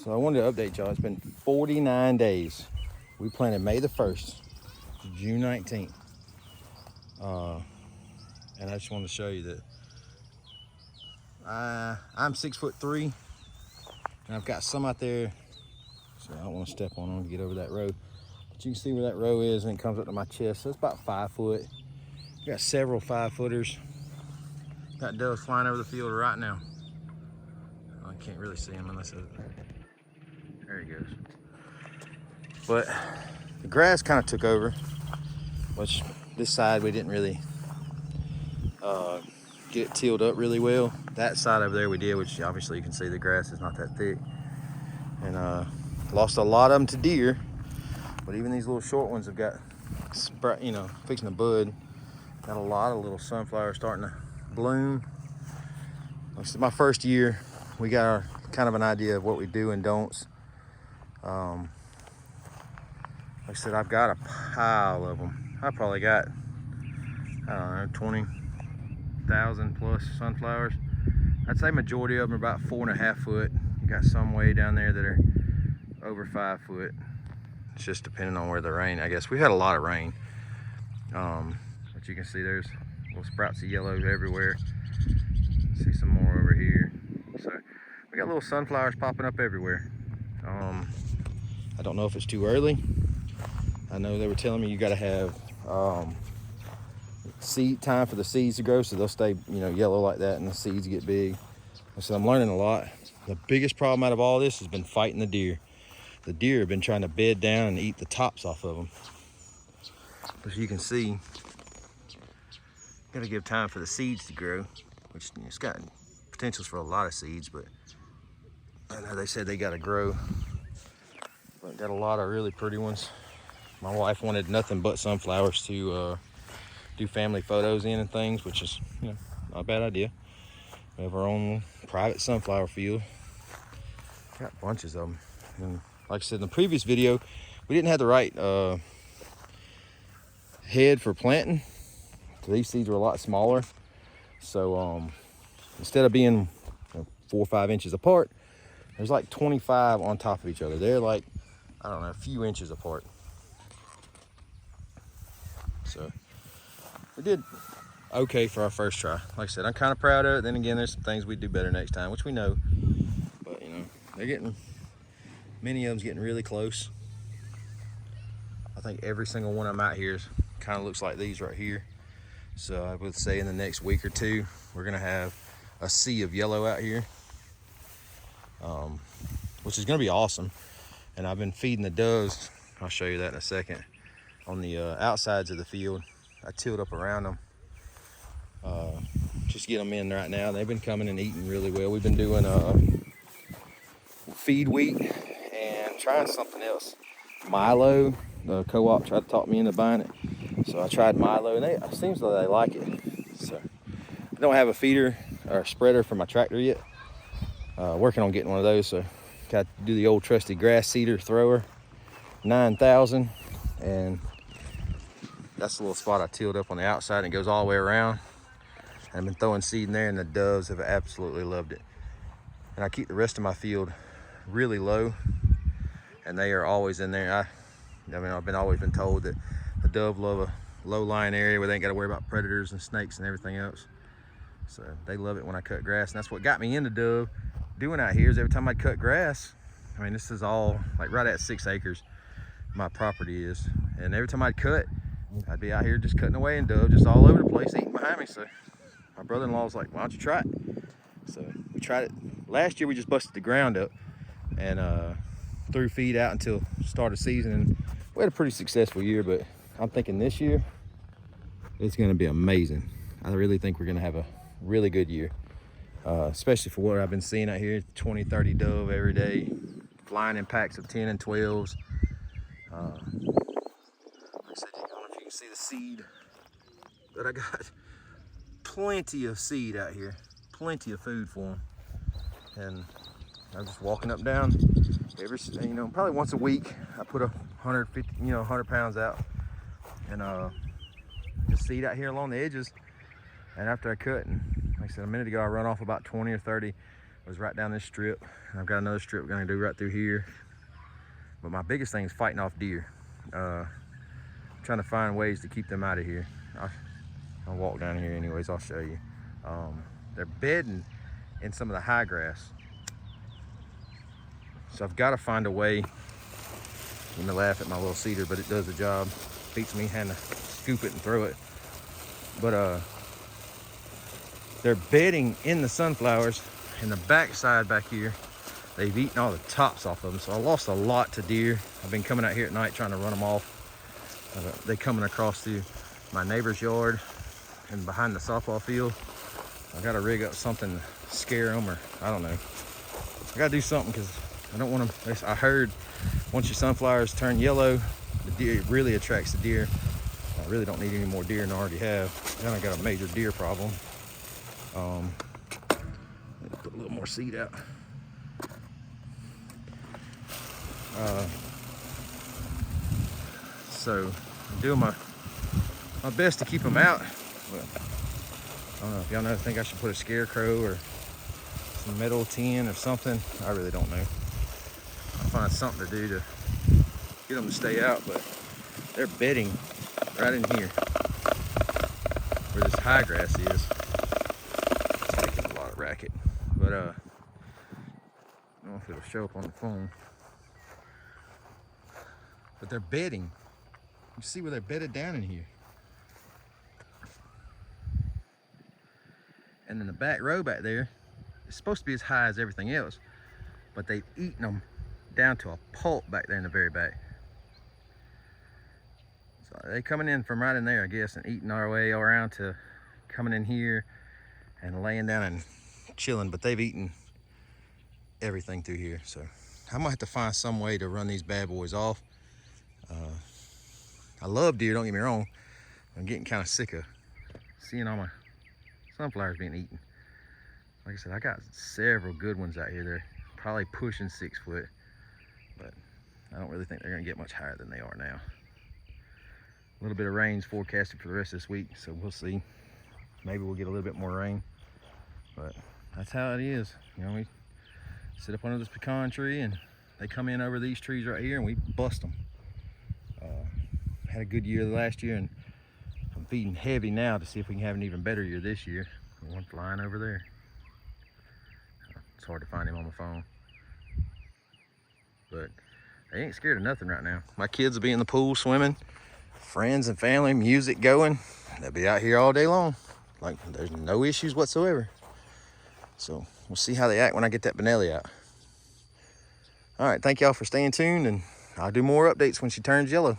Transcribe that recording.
So I wanted to update y'all. It's been 49 days. We planted May the 1st, June 19th. And I just wanted to show you that I'm 6'3", and I've got some out there, so I don't want to step on them to get over that row. But you can see where that row is, and it comes up to my chest, so it's about 5 foot. We got several 5-footers. Got doves flying over the field right now. I can't really see him unless there he goes. But the grass kind of took over, which this side we didn't really get it tilled up really well. That side over there we did, which obviously you can see the grass is not that thick. And lost a lot of them to deer, but even these little short ones have got, fixing to bud. Got a lot of little sunflowers starting to bloom. Like I said, my first year, we got kind of an idea of what we do and don'ts. Like I said, I've got a pile of them. I probably got, I don't know, 20,000 plus sunflowers. I'd say majority of them are about 4.5 foot. You got some way down there that are over 5 foot. It's just depending on where the rain, I guess. We've had a lot of rain. But you can see there's little sprouts of yellow everywhere. See some more over here. So we got little sunflowers popping up everywhere. I don't know if it's too early. I know they were telling me you got to have seed time for the seeds to grow, so they'll stay, yellow like that, and the seeds get big. So I'm learning a lot. The biggest problem out of all this has been fighting the deer. The deer have been trying to bed down and eat the tops off of them. As you can see, got to give time for the seeds to grow, which it's got potentials for a lot of seeds, but I know they said they got to grow. But got a lot of really pretty ones. My wife wanted nothing but sunflowers to do family photos in and things, which is, not a bad idea. We have our own private sunflower field. Got bunches of them. And like I said in the previous video, we didn't have the right head for planting. So these seeds were a lot smaller. So instead of being 4 or 5 inches apart, there's like 25 on top of each other. They're like, I don't know, a few inches apart. So we did okay for our first try. Like I said, I'm kind of proud of it. Then again, there's some things we'd do better next time, which we know. But they're getting, many of them's getting really close. I think every single one of them out here kind of looks like these right here. So I would say in the next week or two, we're gonna have a sea of yellow out here, which is gonna be awesome. And I've been feeding the doves. I'll show you that in a second. On the outsides of the field, I tilled up around them. Just get them in right now. They've been coming and eating really well. We've been doing feed wheat and trying something else. Milo, the co-op tried to talk me into buying it. So I tried Milo, and it seems like they like it. So I don't have a feeder or a spreader for my tractor yet. Working on getting one of those. So got to do the old trusty grass seeder thrower, 9,000, and that's the little spot I tilled up on the outside, and it goes all the way around. I've been throwing seed in there, and the doves have absolutely loved it. And I keep the rest of my field really low, and they are always in there. I've always been told that the dove love a low-lying area where they ain't got to worry about predators and snakes and everything else. So they love it when I cut grass, and that's what got me into dove doing out here. Is every time I cut grass, this is all like right at 6 acres. My property is, and every time I'd cut, I'd be out here just cutting away, and dove just all over the place eating behind me. So my brother-in-law was like, why don't you try it? So we tried it. Last year we just busted the ground up and threw feed out until start of season, and we had a pretty successful year. But I'm thinking this year it's going to be amazing. I really think we're going to have a really good year, especially for what I've been seeing out here. 20-30 dove every day, flying in packs of 10 and 12s. Like I said, I don't know if you can see the seed, but I got plenty of seed out here, plenty of food for them. And I'm just walking up down every, probably once a week. I put 100 pounds out, and just seed out here along the edges. And after I cut, and like I said a minute ago, I run off about 20 or 30 was right down this strip. And I've got another strip we're gonna do right through here. But my biggest thing is fighting off deer. Trying to find ways to keep them out of here. I'll walk down here anyways, I'll show you. They're bedding in some of the high grass. So I've got to find a way. You may laugh at my little cedar, but it does the job. Beats me having to scoop it and throw it. But they're bedding in the sunflowers, and the backside back here, they've eaten all the tops off of them. So I lost a lot to deer. I've been coming out here at night trying to run them off. They coming across through my neighbor's yard and behind the softball field. I gotta rig up something to scare them, or I don't know. I gotta do something because I don't want them. I heard once your sunflowers turn yellow, the deer really attracts the deer. I really don't need any more deer than I already have. Then I got a major deer problem. Let me put a little more seed out. So I'm doing my best to keep them out. But I don't know if y'all know. I think I should put a scarecrow or some metal tin or something. I really don't know. I'll find something to do to get them to stay out. But they're bedding right in here where this high grass is. It's making a lot of racket. But I don't know if it'll show up on the phone. But they're bedding. You see where they're bedded down in here. And then the back row back there is supposed to be as high as everything else, but they've eaten them down to a pulp back there in the very back. So they're coming in from right in there, I guess, and eating our way around to coming in here and laying down and chilling, but they've eaten everything through here. So I might have to find some way to run these bad boys off. I love deer, don't get me wrong. I'm getting kind of sick of seeing all my sunflowers being eaten. Like I said, I got several good ones out here. They're probably pushing 6 foot, but I don't really think they're gonna get much higher than they are now. A little bit of rain's forecasted for the rest of this week, so we'll see. Maybe we'll get a little bit more rain, but that's how it is. You know, we sit up under this pecan tree and they come in over these trees right here and we bust them. Had a good year last year, and I'm feeding heavy now to see if we can have an even better year this year. One flying over there. It's hard to find him on the phone, but they ain't scared of nothing right now. My kids will be in the pool swimming, friends and family, music going. They'll be out here all day long. Like, there's no issues whatsoever. So we'll see how they act when I get that Benelli out. All right, thank y'all for staying tuned, and I'll do more updates when she turns yellow.